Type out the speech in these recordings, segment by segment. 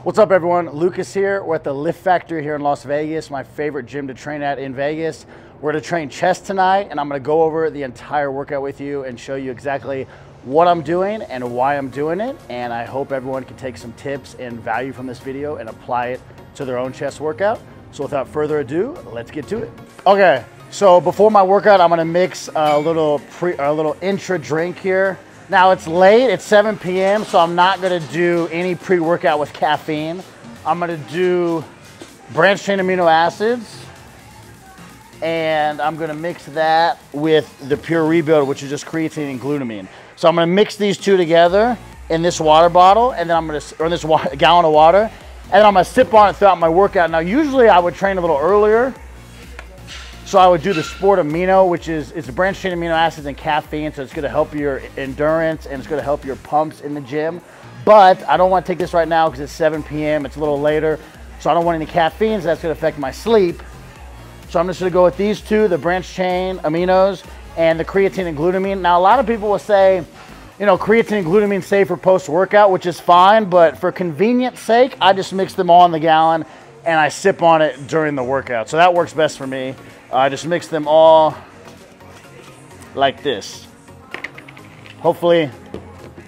What's up everyone, Lucas here. We're at the Lift Factory here in Las Vegas, my favorite gym to train at in Vegas. We're to train chest tonight and I'm gonna go over the entire workout with you and show you exactly what I'm doing and why I'm doing it. And I hope everyone can take some tips and value from this video and apply it to their own chest workout. So without further ado, let's get to it. Okay, so before my workout, I'm gonna mix a little intra drink here. Now it's late, it's 7 p.m., so I'm not gonna do any pre-workout with caffeine. I'm gonna do branched chain amino acids, and I'm gonna mix that with the Pure Rebuild, which is just creatine and glutamine. So I'm gonna mix these two together in this water bottle, and then I'm gonna, or in this gallon of water, and then I'm gonna sip on it throughout my workout. Now usually I would train a little earlier, so I would do the Sport Amino, which is it's branched chain amino acids and caffeine, so it's gonna help your endurance and it's gonna help your pumps in the gym. But I don't wanna take this right now because it's 7 p.m., it's a little later, so I don't want any caffeine, so that's gonna affect my sleep. So I'm just gonna go with these two, the branched chain aminos and the creatine and glutamine. Now a lot of people will say, you know, creatine and glutamine safe for post-workout, which is fine, but for convenience sake, I just mix them all in the gallon and I sip on it during the workout. So that works best for me. I just mix them all like this. Hopefully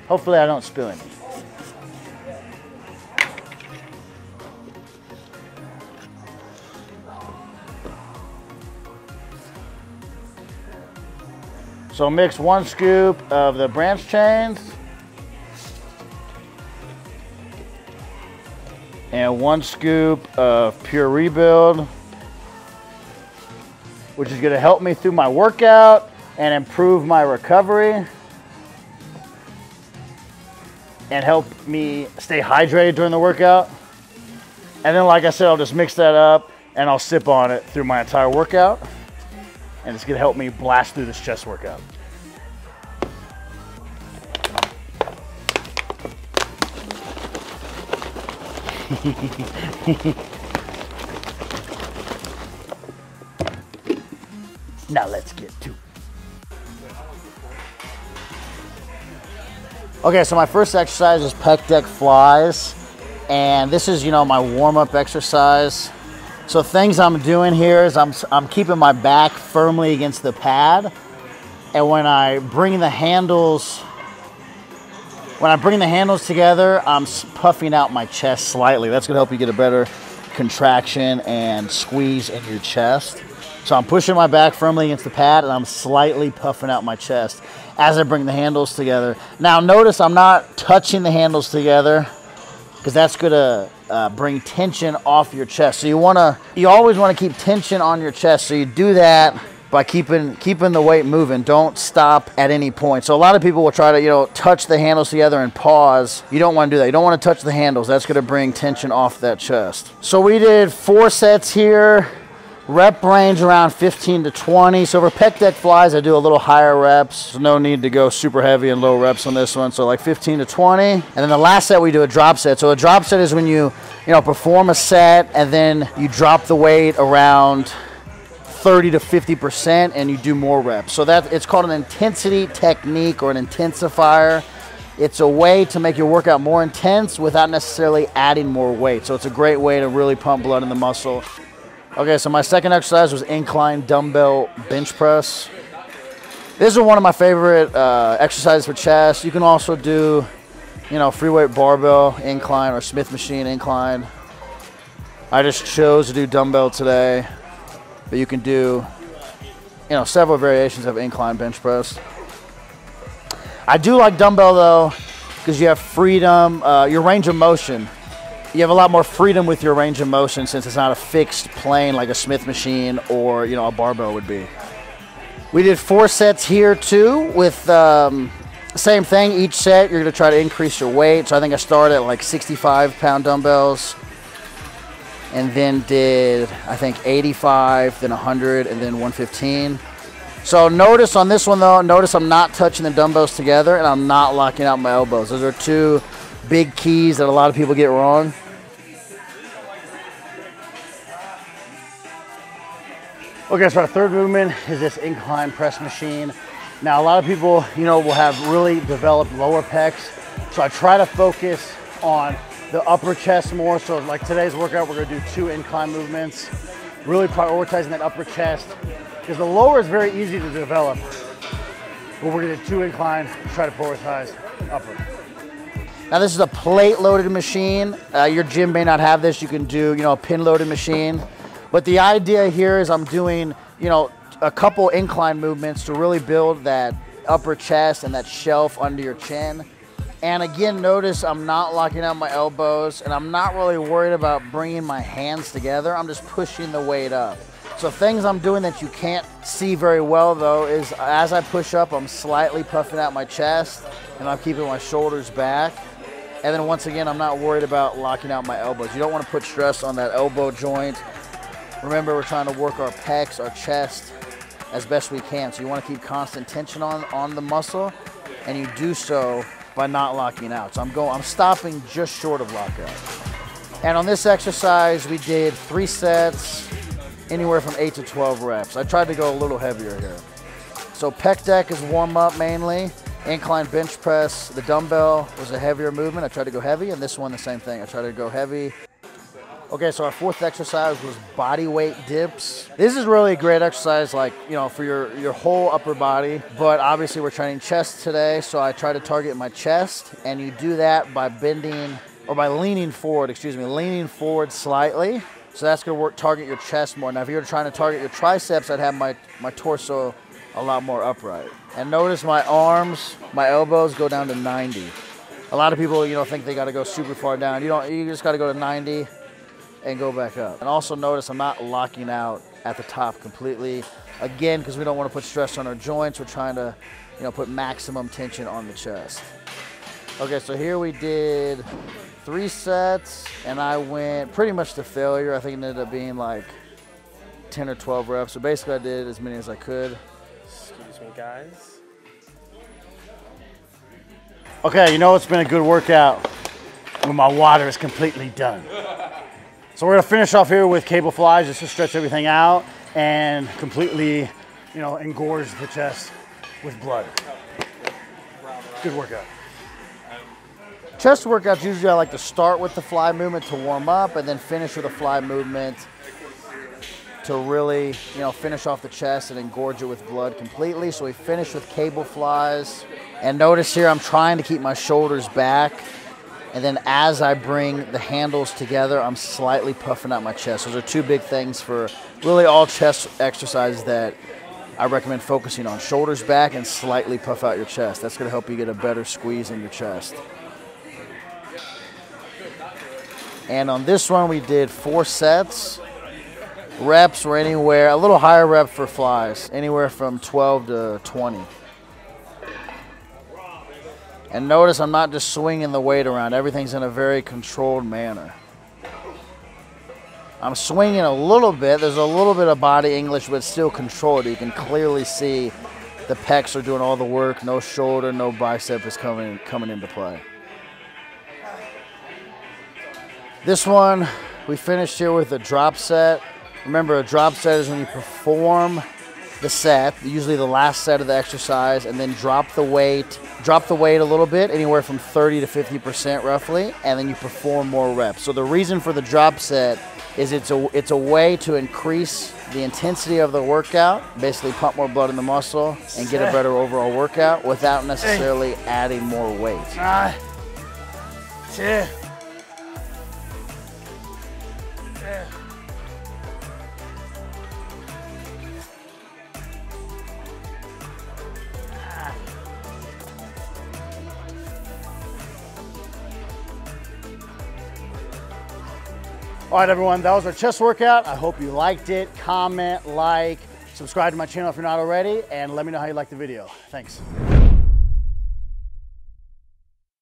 I don't spill any. So mix 1 scoop of the branched chains and 1 scoop of Pure Rebuild, which is gonna help me through my workout and improve my recovery and help me stay hydrated during the workout. And then, like I said, I'll just mix that up and I'll sip on it through my entire workout. And it's gonna help me blast through this chest workout. Now let's get to it. Okay, so my first exercise is pec deck flies. And this is, you know, my warm-up exercise. So things I'm doing here is I'm keeping my back firmly against the pad. And when I bring the handles together, I'm puffing out my chest slightly. That's gonna help you get a better contraction and squeeze in your chest. So I'm pushing my back firmly against the pad and I'm slightly puffing out my chest as I bring the handles together. Now notice I'm not touching the handles together because that's gonna bring tension off your chest. So you always wanna keep tension on your chest. So you do that by keeping the weight moving. Don't stop at any point. So a lot of people will try to, you know, touch the handles together and pause. You don't wanna do that. You don't wanna touch the handles. That's gonna bring tension off that chest. So we did 4 sets here. Rep range around 15 to 20. So for pec deck flies, I do a little higher reps. So no need to go super heavy and low reps on this one. So like 15 to 20. And then the last set we do a drop set. So a drop set is when you perform a set and then you drop the weight around 30 to 50% and you do more reps. So it's called an intensity technique or an intensifier. It's a way to make your workout more intense without necessarily adding more weight. So it's a great way to really pump blood in the muscle. Okay, so my second exercise was incline dumbbell bench press. This is one of my favorite exercises for chest. You can also do, you know, free weight barbell incline or Smith machine incline. I just chose to do dumbbell today, but you can do, you know, several variations of incline bench press. I do like dumbbell though, because you have freedom, your range of motion. You have a lot more freedom with your range of motion since it's not a fixed plane like a Smith machine or, you know, a barbell would be. We did 4 sets here too with same thing. Each set you're gonna try to increase your weight. So I think I started at like 65-pound dumbbells and then did, I think 85, then 100, and then 115. So notice on this one though, notice I'm not touching the dumbbells together and I'm not locking out my elbows. Those are 2 big keys that a lot of people get wrong. Okay, so our third movement is this incline press machine. Now, a lot of people, you know, will have really developed lower pecs. So I try to focus on the upper chest more. So like today's workout, we're gonna do 2 incline movements, really prioritizing that upper chest, because the lower is very easy to develop, but we're gonna do 2 incline, try to prioritize upper. Now this is a plate loaded machine. Your gym may not have this. You can do, a pin loaded machine. But the idea here is I'm doing, a couple incline movements to really build that upper chest and that shelf under your chin. And again, notice I'm not locking out my elbows, and I'm not really worried about bringing my hands together. I'm just pushing the weight up. So things I'm doing that you can't see very well though is as I push up, I'm slightly puffing out my chest and I'm keeping my shoulders back. And then once again, I'm not worried about locking out my elbows. You don't want to put stress on that elbow joint. Remember, we're trying to work our pecs, our chest as best we can. So you want to keep constant tension on the muscle, and you do so by not locking out. So I'm stopping just short of lockout. And on this exercise, we did 3 sets, anywhere from 8 to 12 reps. I tried to go a little heavier here. So pec deck is warm up mainly. Incline bench press, the dumbbell was a heavier movement. I tried to go heavy, and this one the same thing. I tried to go heavy. Okay, so our 4th exercise was body weight dips. This is really a great exercise, like, for your whole upper body, but obviously we're training chest today, so I try to target my chest, and you do that by leaning forward slightly. So that's gonna target your chest more. Now, if you're trying to target your triceps, I'd have my torso a lot more upright. And notice my arms, my elbows go down to 90. A lot of people, think they gotta go super far down. You just gotta go to 90 and go back up. And also notice I'm not locking out at the top completely. Again, because we don't want to put stress on our joints, we're trying to, put maximum tension on the chest. Okay, so here we did 3 sets, and I went pretty much to failure. I think it ended up being like 10 or 12 reps. So basically I did as many as I could. Excuse me, guys. Okay, it's been a good workout when my water is completely done. So we're gonna finish off here with cable flies just to stretch everything out and completely, engorge the chest with blood. Good workout. Chest workouts, usually I like to start with the fly movement to warm up and then finish with a fly movement to really, finish off the chest and engorge it with blood completely. So we finish with cable flies. And notice here I'm trying to keep my shoulders back. And then as I bring the handles together, I'm slightly puffing out my chest. Those are 2 big things for really all chest exercises that I recommend focusing on. Shoulders back and slightly puff out your chest. That's gonna help you get a better squeeze in your chest. And on this one, we did 4 sets. Reps were anywhere, a little higher rep for flies, anywhere from 12 to 20. And notice I'm not just swinging the weight around. Everything's in a very controlled manner. I'm swinging a little bit. There's a little bit of body English, but it's still controlled. You can clearly see the pecs are doing all the work. No shoulder, no bicep is coming into play. This one, we finished here with a drop set. Remember, a drop set is when you perform the set, usually the last set of the exercise, and then drop the weight a little bit, anywhere from 30 to 50% roughly, and then you perform more reps. So the reason for the drop set is it's a way to increase the intensity of the workout, basically pump more blood in the muscle and get a better overall workout without necessarily adding more weight. 10. All right, everyone, that was our chest workout. I hope you liked it. Comment, like, subscribe to my channel if you're not already, and let me know how you liked the video. Thanks.